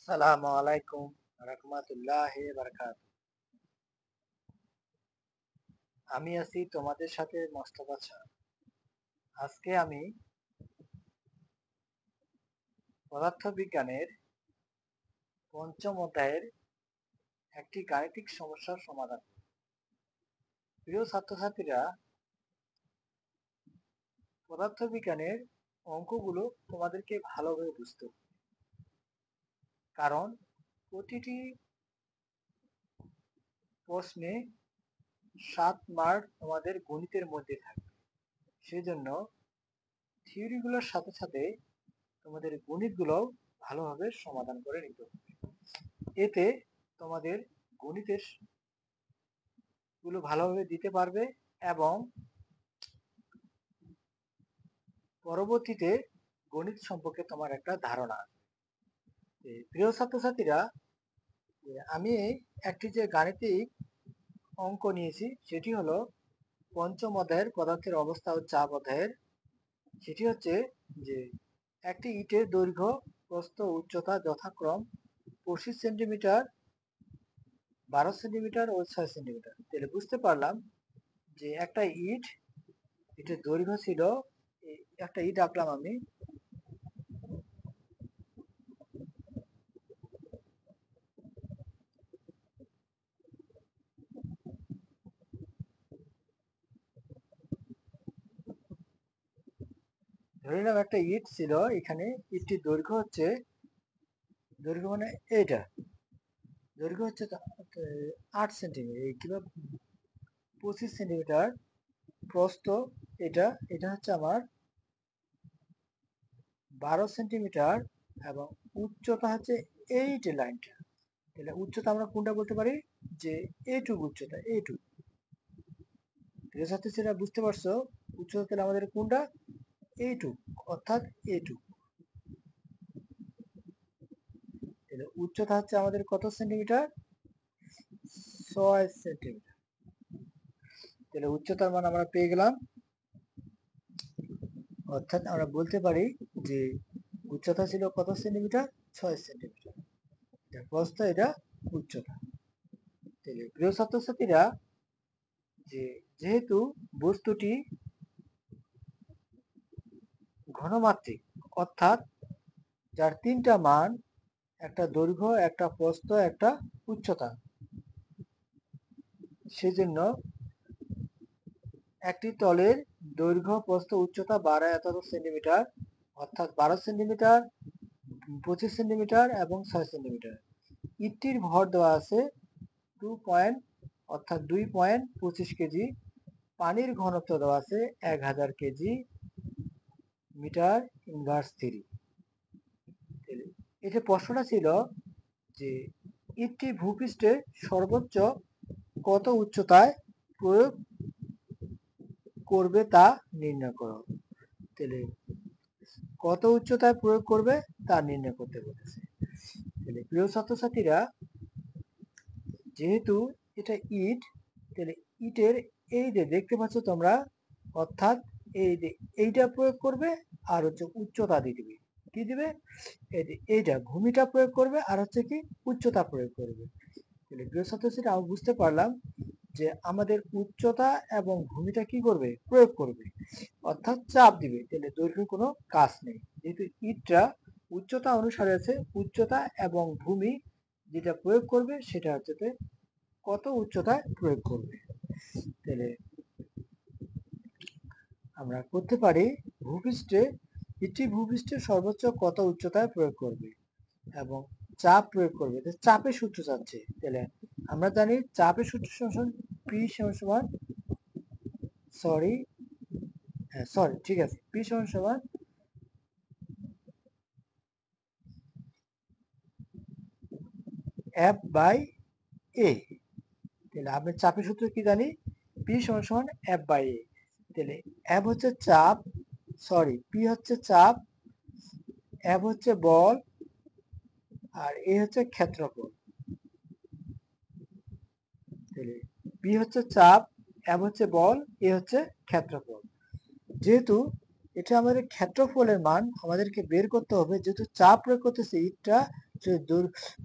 আসসালামু আলাইকুম রাহমাতুল্লাহি বারাকাতুহু। আমি আছি তোমাদের সাথে মোস্তফা স্যার। আজকে আমি পদার্থবিজ্ঞানের পঞ্চম অধ্যায়ের একটি গাণিতিক সমস্যার সমাধান করব। প্রিয় ছাত্রছাত্রীরা, পদার্থবিজ্ঞানের অঙ্কগুলো তোমাদেরকে ভালোভাবে বুঝতে হবে, কারণ প্রতিটি প্রশ্নে 7 মার্ক তোমাদের গণিতের মধ্যে থাকবে। সেজন্য থিওরিগুলোর সাথে সাথে তোমাদের গণিতগুলোও ভালোভাবে সমাধান করে নিতে হবে। এতে তোমাদের গণিতের গুলো ভালোভাবে দিতে পারবে এবং পরবর্তীতে গণিত সম্পর্কে তোমার একটা ধারণা আসবে। প্রিয় ছাত্রছাত্রীরা, আমি একটি যে গাণিতিক অঙ্ক নিয়েছি সেটি হলো পঞ্চম অধ্যায়ের পদার্থের অবস্থা ও চাপ অধ্যায়ের। সেটি হচ্ছে যে একটি ইটের দৈর্ঘ্য, প্রস্থ, উচ্চতা যথাক্রম 25 সেন্টিমিটার, 12 সেন্টিমিটার ও 6 সেন্টিমিটার। তাহলে বুঝতে পারলাম যে একটা ইটের দৈর্ঘ্য ছিল, একটা ইট আঁকলাম আমি, ধরে নিলাম একটা ইট ছিল এখানে। ইটটির দৈর্ঘ্য মানে এইটা দৈর্ঘ্য হচ্ছে 8 সেন্টিমিটার কিংবা 25 সেন্টিমিটার। প্রস্থ এটা এটা হচ্ছে আমার 12 সেন্টিমিটার এবং উচ্চতা হচ্ছে এইট লাইনটা। তাহলে উচ্চতা আমরা কোনটা বলতে পারি, যে এইটুকু উচ্চতা, এইটুকু। সেটা বুঝতে পারছো, উচ্চতা তাহলে আমাদের কোনটা, এইটুকু, অর্থাৎ এইটুকু। তাহলে উচ্চতা হচ্ছে আমাদের কত সেন্টিমিটার, 6 সেন্টিমিটার। তাহলে উচ্চতার মান আমরা পেয়ে গেলাম, অর্থাৎ আমরা বলতে পারি যে উচ্চতা ছিল কত সেন্টিমিটার, 6 সেন্টিমিটার। এটা প্রস্থ, এটা উচ্চতা। তাহলে প্রিয় ছাত্রছাত্রীরা, যেহেতু বস্তুটি ঘনমাত্রিক, অর্থাৎ যার তিনটা মান, একটা দৈর্ঘ্য, একটা প্রস্থ, একটা উচ্চতা, সেজন্য একটি তলের দৈর্ঘ্য, প্রস্থ, উচ্চতা 12 এত সেন্টিমিটার, অর্থাৎ 12 সেন্টিমিটার, 25 সেন্টিমিটার এবং 6 সেন্টিমিটার। ইটটির ভর দেওয়া আছে 2 অর্থাৎ 2.25 কেজি। পানির ঘনত্ব দেওয়া আছে 1000 কেজি মিটার ইনভার্স 3। এই যে প্রশ্নটা ছিল যে ইটটি ভূপৃষ্ঠে সর্বোচ্চ কত উচ্চতায় প্রয়োগ করবে তা নির্ণয় করো। তাহলে কত উচ্চতায় প্রয়োগ করবে তা নির্ণয় করতে বলেছে। তাহলে প্রিয় ছাত্রছাত্রীরা, যেহেতু এটা ইট, তাহলে ইটের এই যে দেখতে পাচ্ছ তোমরা, অর্থাৎ এই যে এইটা প্রয়োগ করবে আর হচ্ছে উচ্চতা দিয়ে দিবে। কি দিবে, এই যে এইটা ভূমিটা প্রয়োগ করবে আর হচ্ছে কি উচ্চতা প্রয়োগ করবে। তাহলে প্রিয় ছাত্রছাত্রীরা, আমরা বুঝতে পারলাম যে আমাদের উচ্চতা এবং ভূমিটা কি করবে, প্রয়োগ করবে, অর্থাৎ চাপ দিবে। তাহলে দৈর্ঘ্যের কোনো কাজ নেই, যেহেতু ইটটা উচ্চতা অনুসারে আছে, উচ্চতা এবং ভূমি যেটা প্রয়োগ করবে সেটা হচ্ছে কত উচ্চতায় প্রয়োগ করবে। তাহলে আমরা করতে পারি, ভূপৃষ্ঠে ইটটি ভূপৃষ্ঠে সর্বোচ্চ কত উচ্চতায় প্রয়োগ করবে এবং চাপ প্রয়োগ করবে। চাপের সূত্র চাচ্ছে। তাহলে আমরা জানি চাপের সূত্র সমান পি সমান, সরি সরি ঠিক আছে, পি সমান এফ বাই এ। তাহলে আমরা চাপের সূত্র কি জানি, পি সমান এফ বাই এ। তাহলে এফ হচ্ছে চাপ, সরি পি হচ্ছে চাপ, এফ হচ্ছে বল, আর এ হচ্ছে ক্ষেত্রফল। তাহলে পি হচ্ছে চাপ, এফ হচ্ছে বল, এ হচ্ছে ক্ষেত্রফল। যেহেতু এটা আমাদের ক্ষেত্রফলের মান আমাদেরকে বের করতে হবে, যেহেতু চাপ প্রয়োগ করতেছে ইটটা, হচ্ছে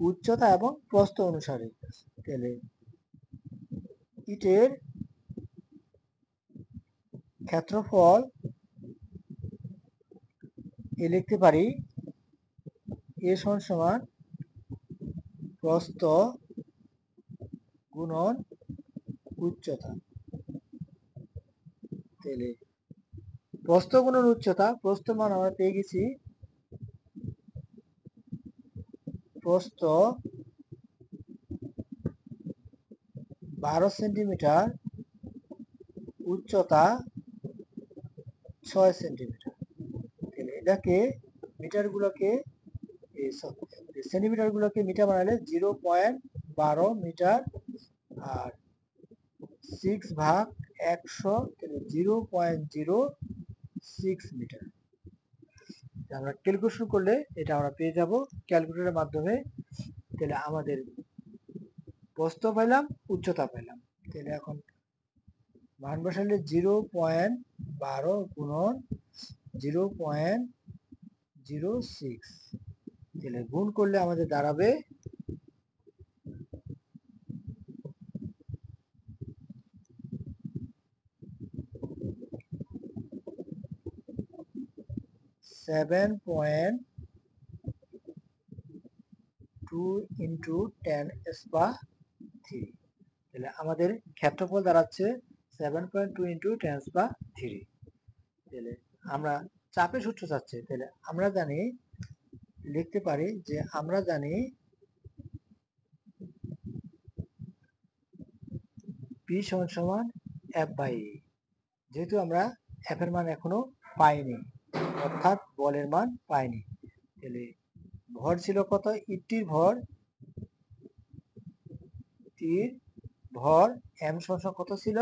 উচ্চতা এবং প্রস্থ অনুসারে। তাহলে ইটের ক্ষেত্রফল লিখতে পারি এ সমান প্রস্থ গুণন উচ্চতা। তাহলে প্রস্থ গুণন উচ্চতা, প্রস্থ মান আমরা পেয়ে গেছি প্রস্থ 12 সেন্টিমিটার, উচ্চতা 6 সেন্টিমিটার। তাহলে এটাকে মিটারগুলোকে সেন্টিমিটারগুলোকে মিটার বানালে 0.12 মিটার আর 6 ভাগ 100 তাহলে 0.06 মিটার। আমরা ক্যালকুলেশন করলে এটা আমরা পেয়ে যাব ক্যালকুলেটরের মাধ্যমে। তাহলে আমাদের প্রস্থ পাইলাম, উচ্চতা পাইলাম। তাহলে এখন মান বসালে 0.12 গুণন 0.06, তাহলে গুণ করলে আমাদের দাঁড়াবে 7.2 into 10⁻³ তাহলে আমাদের ক্ষেত্রফল দাঁড়াচ্ছে 7.2 into 10⁻³। তাহলে আমরা চাপের সূত্র চাচ্ছে, তাহলে আমরা জানি লিখতে পারি যে আমরা জানি P সমান F/E। যেহেতু আমরা F এর মান এখনো পাইনি, অর্থাৎ বলের মান পাইনি, তাহলে ভর ছিল কত? ইটটির ভর M সমান কত ছিল?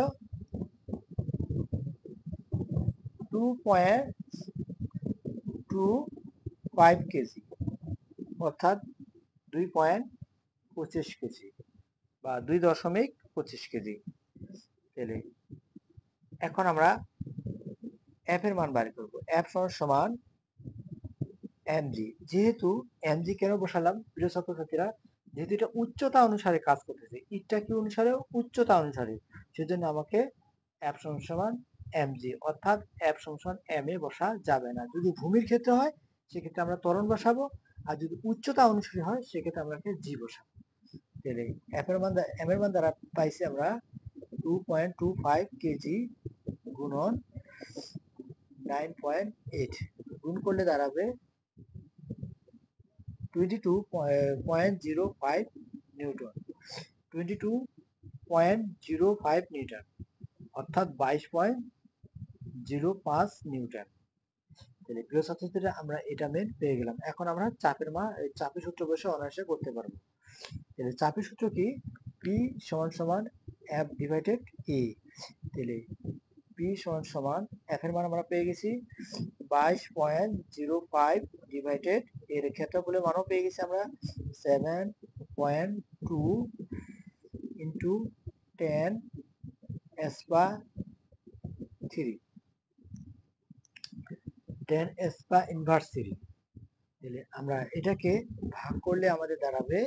2.25 কেজি, অর্থাৎ 2.25 কেজি বা 2.25 কেজি। তাহলে এখন আমরা F এর মান বের করব। F সমান mg। যেহেতু mg কেন বসালাম প্রিয় ছাত্রছাত্রীরা? যেহেতু এটা উচ্চতা অনুসারে কাজ করতেছে, ইটটা কি অনুসারে? উচ্চতা অনুসারে। সেজন্য আমাকে F সমান mg, অর্থাৎ F সমান m এ বসা যাবে না। যদি ভূমির ক্ষেত্রে হয় সেক্ষেত্রে আমরা ত্বরণ বসাবো, আর যদি উচ্চতা অনুসারে হয় সেক্ষেত্রে আমরা জি বসাবো। তাহলে m এর মান দ্বারা পাইছি আমরা 2.25 কেজি গুণন 9.8, গুণ করলে দাঁড়াবে 22.05 নিউটন, 22.05 নিউটন, অর্থাৎ 22.05 নিউটন। তাহলে প্রিয় ছাত্রছাত্রীরা আমরা এটা মেন পেয়ে গেলাম। এখন আমরা চাপের সূত্র বসে অনায়াসে করতে পারবো। তাহলে চাপের সূত্র কি? P সমান F/E। তাহলে P সমান F এর মান আমরা পেয়ে গেছি 22.05 ডিভাইডেড এর ক্ষেত্রফলের মানও পেয়ে গেছি আমরা 7.2 ইন্টু 10⁻³ 10⁻⁻³। তাহলে আমরা এটাকে ভাগ করলে আমাদের দাঁড়াবে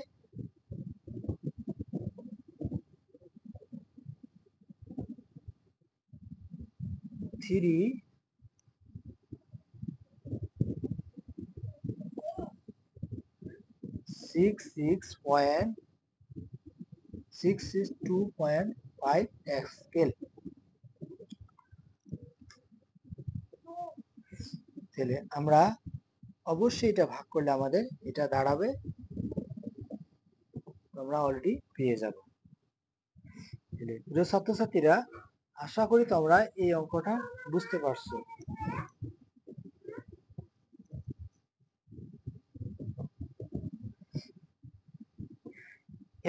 366.662.5 স্কেল। তাহলে আমরা অবশ্যই এটা ভাগ করলে আমাদের এটা দাঁড়াবে, আমরা অলরেডি পেয়ে যাব। তাহলে প্রিয় ছাত্রছাত্রীরা আশা করি তোমরা এই অঙ্কটা বুঝতে পারছো।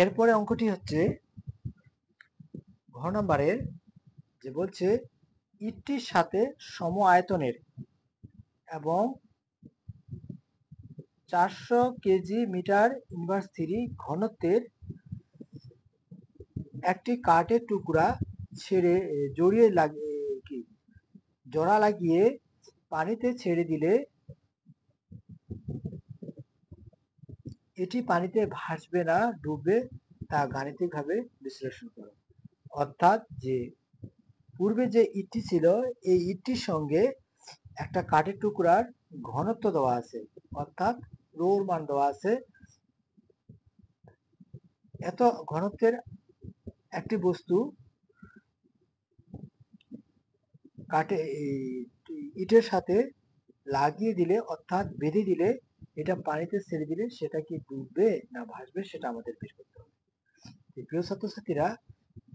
এরপরে অঙ্কটি হচ্ছে ঘ নাম্বারের, যে বলছে ইটটির সাথে সম আয়তনের এবং 400 কেজি মিটার ইনভার্স 3 ঘনত্বের একটি কাঠের টুকরা ছেড়ে জোড়া লাগিয়ে পানিতে ছেড়ে দিলে এটি পানিতে ভাসবে না ডুববে তা গাণিতিকভাবে বিশ্লেষণ করো। অর্থাৎ যে পূর্বে যে ইটটি ছিল এই ইটটির সঙ্গে একটা কাঠের টুকরার ঘনত্ব দেওয়া আছে, অর্থাৎ রোর মান দেওয়া আছে। এত ঘনত্বের একটি বস্তু কাঠে ইটের সাথে লাগিয়ে দিলে অর্থাৎ বেঁধে দিলে এটা পানিতে ছেড়ে দিলে সেটা কি ডুববে না ভাসবে সেটা আমাদের বের করতে হবে। প্রিয় ছাত্রছাত্রীরা,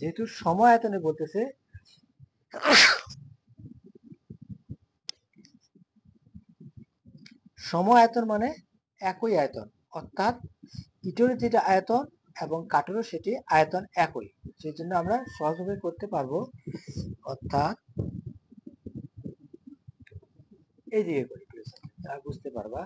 যেহেতু সময় আয়তনে বলতেছে, সময় আয়তন মানে একই আয়তন, অর্থাৎ ইটের যেটা আয়তন এবং কাঠেরও সেটি আয়তন একই, সেই জন্য আমরা সহজভাবে করতে পারবো। অর্থাৎ এই দিকে করি, তারা বুঝতে পারবা।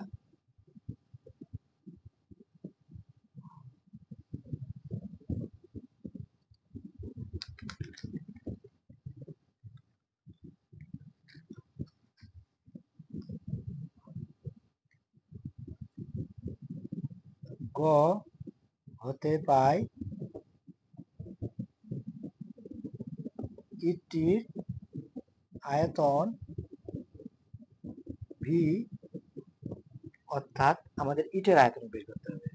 গ হতে পাই ইটটির আয়তন ভি, অর্থাৎ আমাদের ইটের আয়তন বের করতে হবে।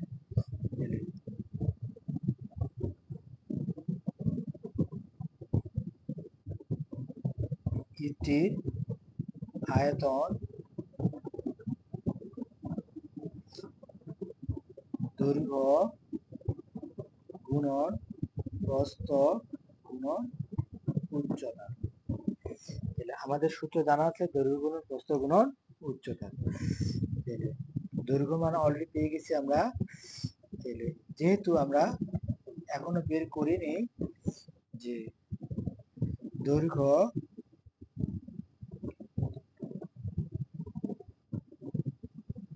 ইটটির আয়তন দৈর্ঘ্য গুণন প্রস্থ গুণন উচ্চতা। তাহলে আমাদের সূত্র জানা আছে দৈর্ঘ্য গুণন প্রস্থ গুণন উচ্চতা। তাহলে দৈর্ঘ্য মান অলরেডি পেয়ে গেছি আমরা। তাহলে যেহেতু আমরা এখনো বের করিনি যে দৈর্ঘ্য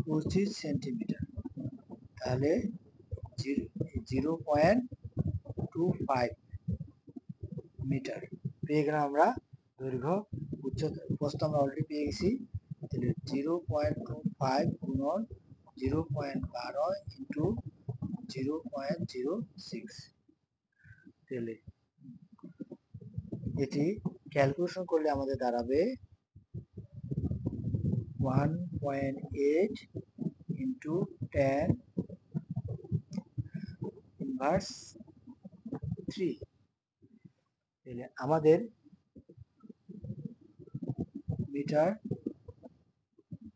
25 সেন্টিমিটার, তাহলে 0.25 মিটার পেয়ে গেলাম আমরা দৈর্ঘ্য। উচ্চতা প্রস্থ আমরা অলরেডি পেয়ে গেছি। তাহলে 0.25 গুণন 0.12 ইন্টু 0.06। তাহলে এটি ক্যালকুলেশন করলে আমাদের দাঁড়াবে 1.8 ইন্টু 10 ইনভার্স 3। তাহলে আমাদের মিটার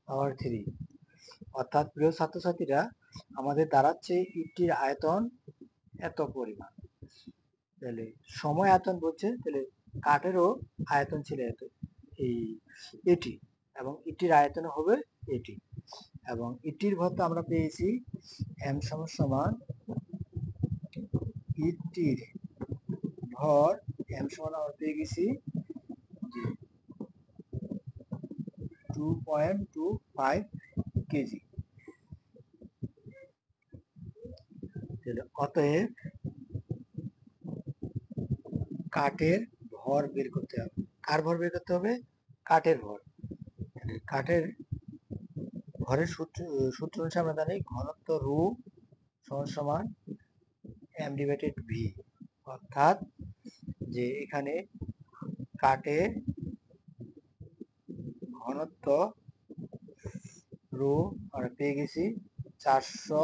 পাওয়ার 3, অর্থাৎ প্রিয় ছাত্রছাত্রীরা আমাদের দাঁড়াচ্ছে ইটটির আয়তন এত পরিমাণ। তাহলে সময় আয়তন বলছে, তাহলে কাঠেরও আয়তন ছিল এত, এই এটি, এবং ইটির আয়তন হবে এটি, এবং ইটির ভর আমরা পেয়েছি এম সমান ইটির ভর এম সমান আমরা পেয়ে গেছি 2.25 কেজি। অতএব কাঠের ভর বের করতে হবে। কার ভর বের করতে হবে? কাঠের ভর। কাঠের ভরের সূত্র অনুসারে আমরা জানি ঘনত্ব রো সমান এম ডিভাইডেড ভি, অর্থাৎ যে এখানে কাঠের ঘনত্ব রো আমরা পেয়ে গেছি 400,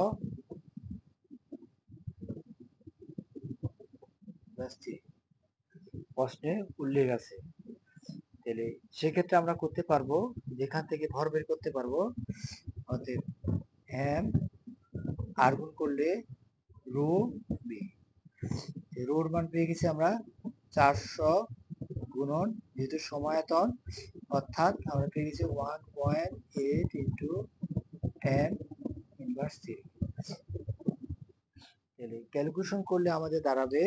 প্রশ্নে উল্লেখ আছে। তাহলে সেক্ষেত্রে আমরা করতে পারবো, যেখান থেকে ভর বের করতে পারবো, অতএব এম আর গুণ করলে রো বি, রোর মান পেয়ে গেছি আমরা 400 গুণন যেহেতু সমায়তন, অর্থাৎ আমরা পেয়ে গেছি 1.8 ইন্টু 10 ইনভার্স 3। তাহলে ক্যালকুলেশন করলে আমাদের দাঁড়াবে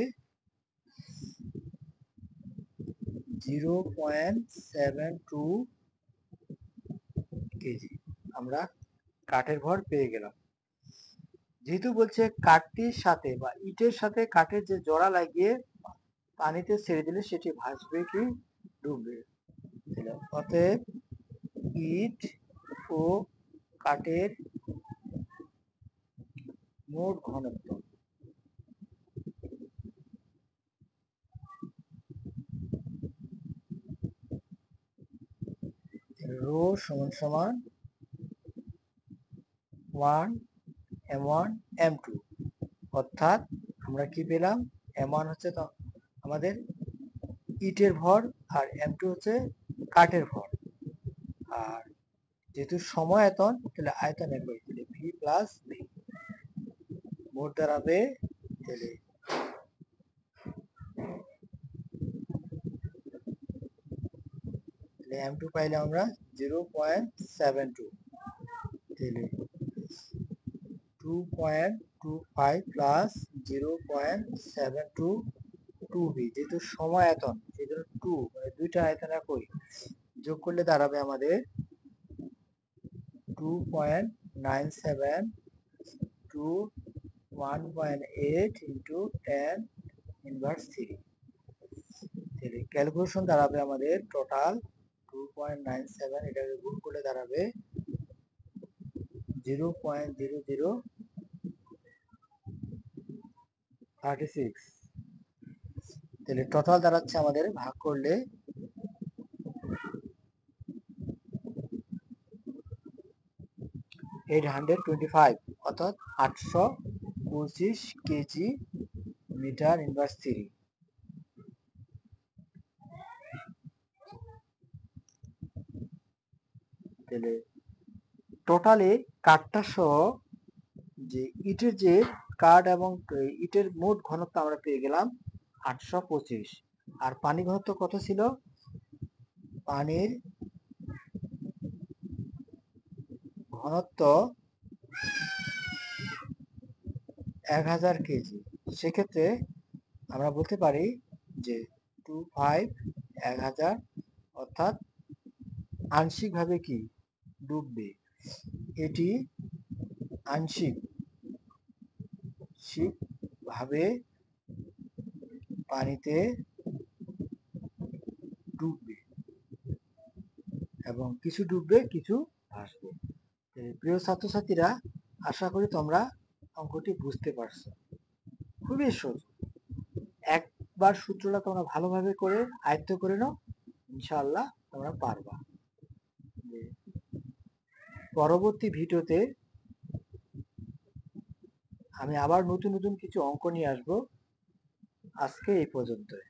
0.72 কেজি। আমরা কাঠের ভর পেয়ে গেলাম। যেহেতু বলছে কাঠটির সাথে বা ইটের সাথে কাঠের যে জোড়া লাগিয়ে পানিতে ছেড়ে দিলে সেটি ভাসবে কি ডুববে। অতএব ইট ও কাঠের মোট ঘনত্ব রো সমান সমান 1 m1 m2, অর্থাৎ আমরা কি পেলাম, m1 হচ্ছে তো আমাদের ইটের ভর আর m2 হচ্ছে কাঠের ভর। আর যেহেতু সময় আয়তন, তাহলে আয়তন একবার, তাহলে v প্লাস v মোট দাঁড়াবে, তাহলে m2 পাইলে আমরা 0.72, তাহলে 2.25 প্লাস 0.72 2v, যেহেতু সময় আয়তন সেজন্য 2, মানে দুইটা আয়তন একই, যোগ করলে দাঁড়াবে আমাদের 2.97 to 1.8 into 10 inverse 3। তাহলে ক্যালকুলেশন দাঁড়াবে আমাদের টোটাল 2.97, এটাকে গুণ করলে দাঁড়াবে 0.0036। তাহলে টোটাল দাঁড়াচ্ছে আমাদের ভাগ করলে 825, অর্থাৎ 825 কেজি মিটার ইনভার্স 3। তাহলে টোটালে কাঠটা সহ যে ইটের যে কাঠ এবং ইটের মোট ঘনত্ব আমরা পেয়ে গেলাম 825। আর পানি ঘনত্ব কত ছিল, পানির ঘনত্ব 1000 কেজি। সেক্ষেত্রে আমরা বলতে পারি যে 25 1000, অর্থাৎ আংশিকভাবে কি ডুববে, এটি আংশিকভাবে পানিতে ডুববে, এবং কিছু ডুববে কিছু ভাসবে। প্রিয় ছাত্রছাত্রীরা, আশা করি তোমরা অঙ্কটি বুঝতে পারছো। খুবই সহজ, একবার সূত্রটা তোমরা ভালোভাবে করে আয়ত্ত করে নাও, ইনশাআল্লাহ তোমরা পারবা। পরবর্তী ভিডিওতে আমি আবার নতুন নতুন কিছু অঙ্ক নিয়ে আসবো। আজকে এই পর্যন্তই।